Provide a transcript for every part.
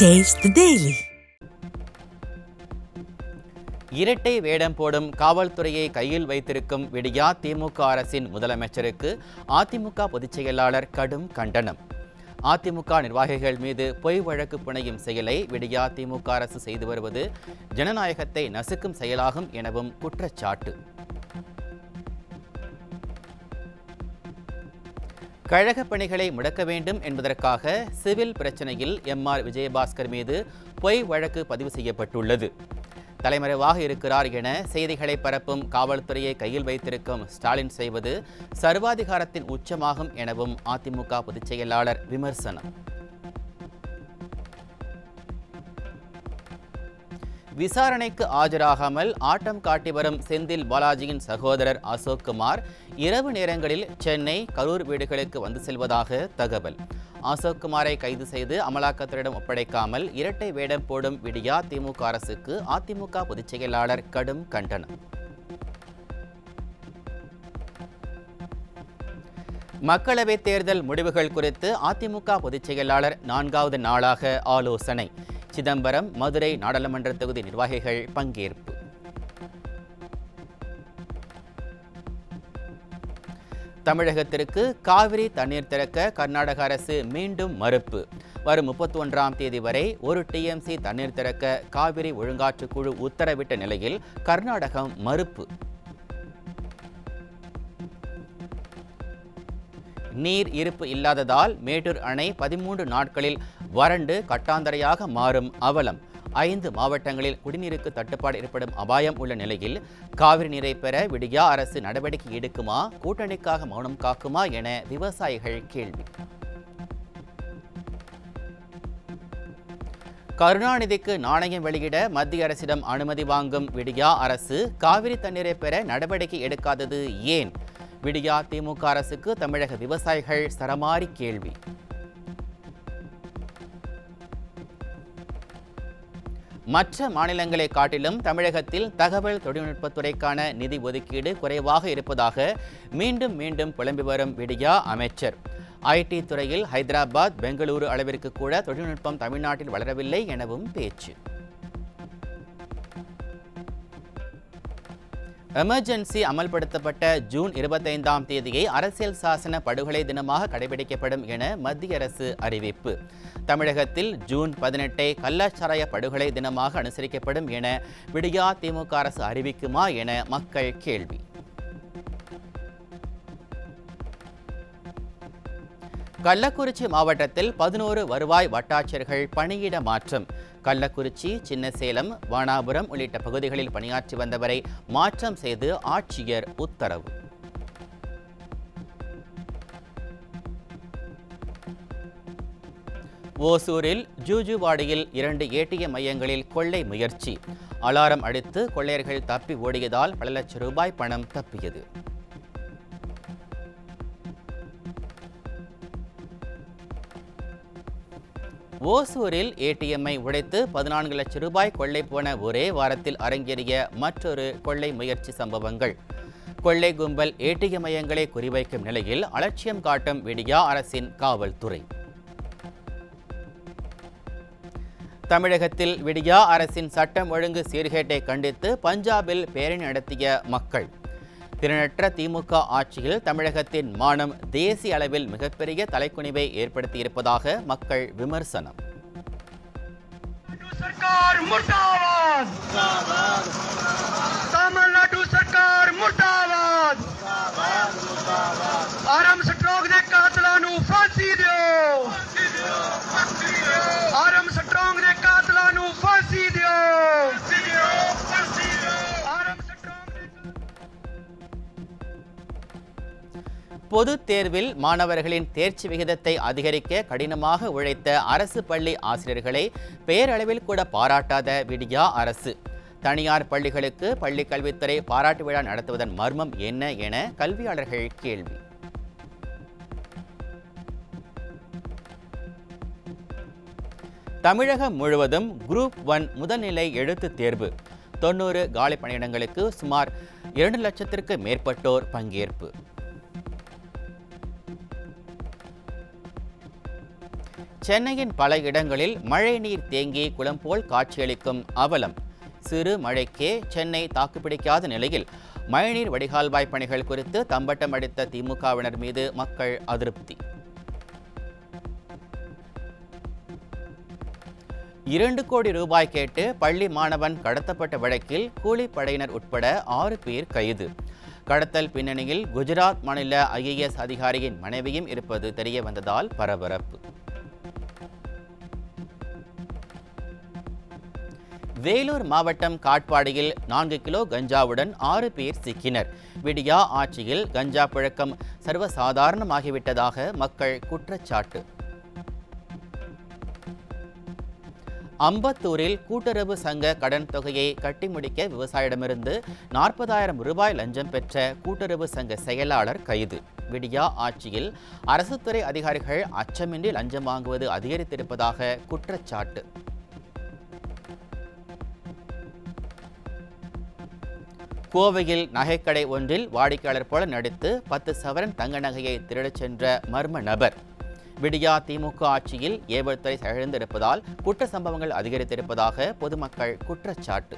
Taste the Daily. இரட்டை வேடம் போடும் காவல்துறையை கையில் வைத்திருக்கும் விடியா திமுக அரசின் முதலமைச்சருக்கு அதிமுக பொதுச் செயலாளர் கடும் கண்டனம். அதிமுக நிர்வாகிகள் மீது பொய் வழக்கு புனையும் செயலை விடியா திமுக அரசு செய்து வருவது ஜனநாயகத்தை நசுக்கும் செயலாகும் எனவும் குற்றச்சாட்டு. கழக பணிகளை முடக்க வேண்டும் என்பதற்காக சிவில் பிரச்சனையில் எம்.ஆர். விஜயபாஸ்கர் மீது பொய் வழக்கு பதிவு செய்யப்பட்டுள்ளது. தலைமறைவாக இருக்கிறார் என செய்திகளை பரப்பும் காவல்துறையை கையில் வைத்திருக்கும் ஸ்டாலின் செய்வது சர்வாதிகாரத்தின் உச்சமாகும் எனவும் அதிமுக பொதுச் செயலாளர் விமர்சனம். விசாரணைக்கு ஆஜராகாமல் ஆட்டம் காட்டி வரும் செந்தில் பாலாஜியின் சகோதரர் அசோக்குமார் இரவு நேரங்களில் சென்னை, கரூர் வீடுகளுக்கு வந்து செல்வதாக தகவல். அசோக்குமாரை கைது செய்து அமலாக்கத்துறையிடம் ஒப்படைக்காமல் இரட்டை வேடம் போடும் விடியா திமுக அரசுக்கு அதிமுக பொதுச் செயலாளர் கடும் கண்டனம். மக்களவைத் தேர்தல் முடிவுகள் குறித்து அதிமுக பொதுச் செயலாளர் 4வது நாளாக ஆலோசனை. சிதம்பரம், மதுரை நாடாளுமன்ற தொகுதி நிர்வாகிகள் பங்கேற்பு. தமிழகத்திற்கு காவிரி தண்ணீர் திறக்க கர்நாடக அரசு மீண்டும் மறுப்பு. வரும் 31ஆம் தேதி வரை 1 TMC தண்ணீர் திறக்க காவிரி ஒழுங்காற்றுக்குழு உத்தரவிட்ட நிலையில் கர்நாடகம் மறுப்பு. நீர் இருப்பு இல்லாததால் மேட்டூர் அணை 13 நாட்களில் வறண்டு கட்டாந்தரையாக மாறும் அவலம். 5 மாவட்டங்களில் குடிநீருக்கு தட்டுப்பாடு ஏற்படும் அபாயம் உள்ள நிலையில் காவிரி நீரை பெற விடியா அரசு நடவடிக்கை எடுக்குமா, கூட்டணிக்காக மௌனம் காக்குமா என விவசாயிகள் கேள்வி. கருணாநிதிக்கு நாணயம் வெளியிட மத்திய அரசிடம் அனுமதி வாங்கும் விடியா அரசு காவிரி தண்ணீரை பெற நடவடிக்கை எடுக்காதது ஏன்? விடியா திமுக அரசுக்கு தமிழக விவசாயிகள் சரமாரி கேள்வி. மற்ற மாநிலங்களை காட்டிலும் தமிழகத்தில் தகவல் தொழில்நுட்பத்துறைக்கான நிதி ஒதுக்கீடு குறைவாக இருப்பதாக மீண்டும் மீண்டும் புலம்பி வரும் விடியா அமைச்சர். ஐடி துறையில் ஹைதராபாத், பெங்களூரு அளவிற்கு கூட தொழில்நுட்பம் தமிழ்நாட்டில் வளரவில்லை எனவும் பேச்சு. எமர்ஜென்சி அமல்படுத்தப்பட்ட ஜூன் 25ஆம் தேதியை அரசியல் சாசன படுகொலை தினமாக கடைபிடிக்கப்படும் என மத்திய அரசு அறிவிப்பு. தமிழகத்தில் ஜூன் 18ஐ கள்ளச்சாராய படுகொலை தினமாக அனுசரிக்கப்படும் என விடியா திமுக அரசு அறிவிக்குமா என மக்கள் கேள்வி. கள்ளக்குறிச்சி மாவட்டத்தில் 11 வருவாய் வட்டாட்சியர்கள் பணியிட மாற்றம். கள்ளக்குறிச்சி, சின்னசேலம், வானாபுரம் உள்ளிட்ட பகுதிகளில் பணியாற்றி வந்தவரை மாற்றம் செய்து ஆட்சியர் உத்தரவு. ஓசூரில் ஜூஜுவாடியில் 2 ATM மையங்களில் கொள்ளை முயற்சி. அலாரம் அடித்து கொள்ளையர்கள் தப்பி ஓடியதால் பல லட்சம் ரூபாய் பணம் தப்பியது. ஓசூரில் ATM-ஐ உடைத்து 14 லட்சம் ரூபாய் கொள்ளை போன ஒரே வாரத்தில் அரங்கேறிய மற்றொரு கொள்ளை முயற்சி சம்பவங்கள். கொள்ளை கும்பல் ATM மையங்களை குறிவைக்கும் நிலையில் அலட்சியம் காட்டும் விடியா அரசின் காவல்துறை. தமிழகத்தில் விடியா அரசின் சட்டம் ஒழுங்கு சீர்கேட்டை கண்டித்து பஞ்சாபில் பேரணி நடத்திய மக்கள். திறனற்ற திமுக ஆட்சியில் தமிழகத்தின் மானம் தேசிய அளவில் மிகப்பெரிய தலைக்குனிவை ஏற்படுத்தியிருப்பதாக மக்கள் விமர்சனம். பொதுத் தேர்வில் மாணவர்களின் தேர்ச்சி விகிதத்தை அதிகரிக்க கடினமாக உழைத்த அரசு பள்ளி ஆசிரியர்களை பெயரளவில் கூட பாராட்டாத விடியா அரசு. தனியார் பள்ளிகளுக்கு பள்ளிக் கல்வித்துறை பாராட்டு விழா நடத்துவதன் மர்மம் என்ன என கல்வியாளர்கள் கேள்வி. தமிழகம் முழுவதும் குரூப் 1 முதல்நிலை எழுத்துத் தேர்வு. 90 காலி பணியிடங்களுக்கு சுமார் 2 லட்சத்திற்கு மேற்பட்டோர் பங்கேற்பு. சென்னையின் பல இடங்களில் மழை நீர் தேங்கி குளம் போல் காட்சியளிக்கும் அவலம். சிறு மழைக்கே சென்னை தாக்குப்பிடிக்காத நிலையில் மழைநீர் வடிகால்வாய் பணிகள் குறித்து தம்பட்டம் அடித்த திமுகவினர் மீது மக்கள் அதிருப்தி. 2 கோடி ரூபாய் கேட்டு பள்ளி மாணவன் கடத்தப்பட்ட வழக்கில் கூலிப்படையினர் உட்பட 6 பேர் கைது. கடத்தல் பின்னணியில் குஜராத் மாநில IAS அதிகாரியின் மனைவியும் இருப்பது தெரிய வந்ததால் பரபரப்பு. வேலூர் மாவட்டம் காட்பாடியில் 4 கிலோ கஞ்சாவுடன் 6 பேர் சிக்கினர். விடியா ஆட்சியில் கஞ்சா புழக்கம் சர்வசாதாரணமாகிவிட்டதாக மக்கள் குற்றச்சாட்டு. அம்பத்தூரில் கூட்டுறவு சங்க கடன் தொகையை கட்டி முடிக்க விவசாயிடமிருந்து 40,000 ரூபாய் லஞ்சம் பெற்ற கூட்டுறவு சங்க செயலாளர் கைது. விடியா ஆட்சியில் அரசுத்துறை அதிகாரிகள் அச்சமின்றி லஞ்சம் வாங்குவது அதிகரித்திருப்பதாக குற்றச்சாட்டு. கோவையில் நகைக்கடை ஒன்றில் வாடிக்கையாளர் போல நடித்து 10 சவரன் தங்க நகையை திருடச் சென்ற மர்ம நபர். விடியா திமுக ஆட்சியில் ஏவல்துறை செயலிழந்திருப்பதால் குற்ற சம்பவங்கள் அதிகரித்திருப்பதாக பொதுமக்கள் குற்றச்சாட்டு.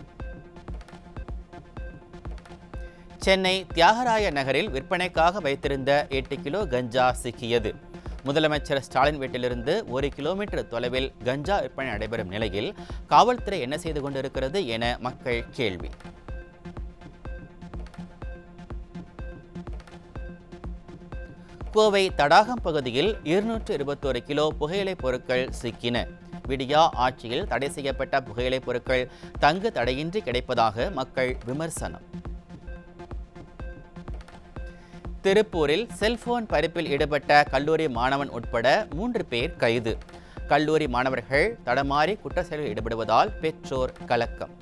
சென்னை தியாகராய நகரில் விற்பனைக்காக வைத்திருந்த 8 கிலோ கஞ்சா சிக்கியது. முதலமைச்சர் ஸ்டாலின் வீட்டிலிருந்து 1 கிலோமீட்டர் தொலைவில் கஞ்சா விற்பனை நடைபெறும் நிலையில் காவல்துறை என்ன செய்து கொண்டிருக்கிறது என மக்கள் கேள்வி. கோவை தடாகம் பகுதியில் 221 கிலோ புகையிலைப் பொருட்கள் சிக்கின. விடியா ஆட்சியில் தடை செய்யப்பட்ட புகையிலைப் பொருட்கள் தங்கு தடையின்றி கிடைப்பதாக மக்கள் விமர்சனம். திருப்பூரில் செல்போன் பறிப்பில் ஈடுபட்ட கல்லூரி மாணவன் உட்பட 3 பேர் கைது. கல்லூரி மாணவர்கள் தடமாறி குற்ற செயலில் ஈடுபடுவதால் பெற்றோர் கலக்கம்.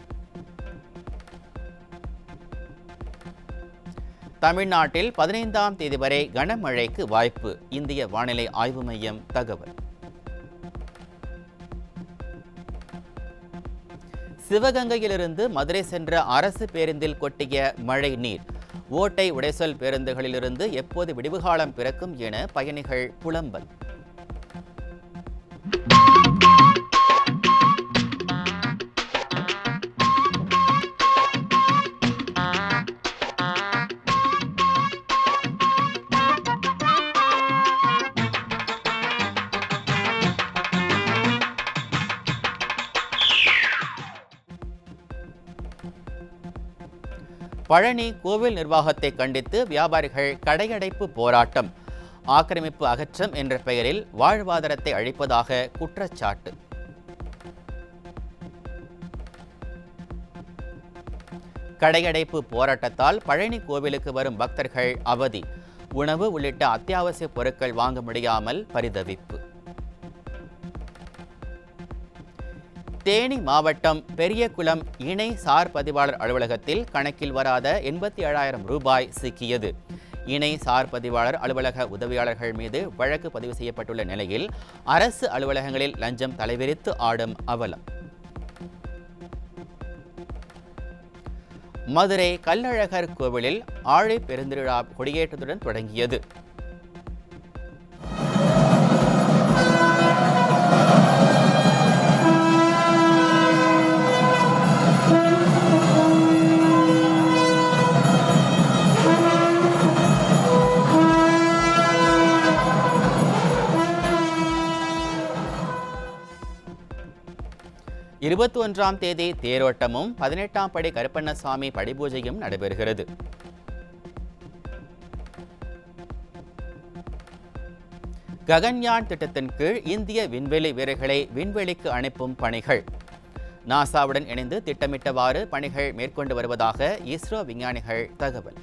தமிழ்நாட்டில் 15ஆம் தேதி வரை கனமழைக்கு வாய்ப்பு. இந்திய வானிலை ஆய்வு மையம் தகவல். சிவகங்கையிலிருந்து மதுரை சென்ற அரசு பேருந்தில் கொட்டிய மழை நீர். ஓட்டை உடைசல் பேருந்துகளிலிருந்து எப்போது விடுவுகாலம் பிறக்கும் என பயணிகள் புலம்பல். பழனி கோவில் நிர்வாகத்தை கண்டித்து வியாபாரிகள் கடையடைப்பு போராட்டம். ஆக்கிரமிப்பு அகற்றம் என்ற பெயரில் வாழ்வாதாரத்தை அழிப்பதாக குற்றச்சாட்டு. கடையடைப்பு போராட்டத்தால் பழனி கோவிலுக்கு வரும் பக்தர்கள் அவதி. உணவு உள்ளிட்ட அத்தியாவசிய பொருட்கள் வாங்க முடியாமல் பரிதவிப்பு. தேனி மாவட்டம் பெரியகுளம் இணை சார் பதிவாளர் அலுவலகத்தில் கணக்கில் வராத 87,000 ரூபாய் சிக்கியது. இணை சார் பதிவாளர் அலுவலக உதவியாளர்கள் மீது வழக்கு பதிவு செய்யப்பட்டுள்ள நிலையில் அரசு அலுவலகங்களில் லஞ்சம் தலைவிரித்து ஆடும் அவலம். மதுரை கள்ளழகர் கோவிலில் ஆழி பெருந்திருவிழா கொடியேற்றத்துடன் தொடங்கியது. இருபத்தி 21ஆம் தேதி தேரோட்டமும் 18ஆம் படி கருப்பண்ணசாமி படிபூஜையும் நடைபெறுகிறது. ககன்யான் திட்டத்தின் கீழ் இந்திய விண்வெளி வீரர்களை விண்வெளிக்கு அனுப்பும் பணிகள். நாசாவுடன் இணைந்து திட்டமிட்டவாறு பணிகள் மேற்கொண்டு வருவதாக இஸ்ரோ விஞ்ஞானிகள் தகவல்.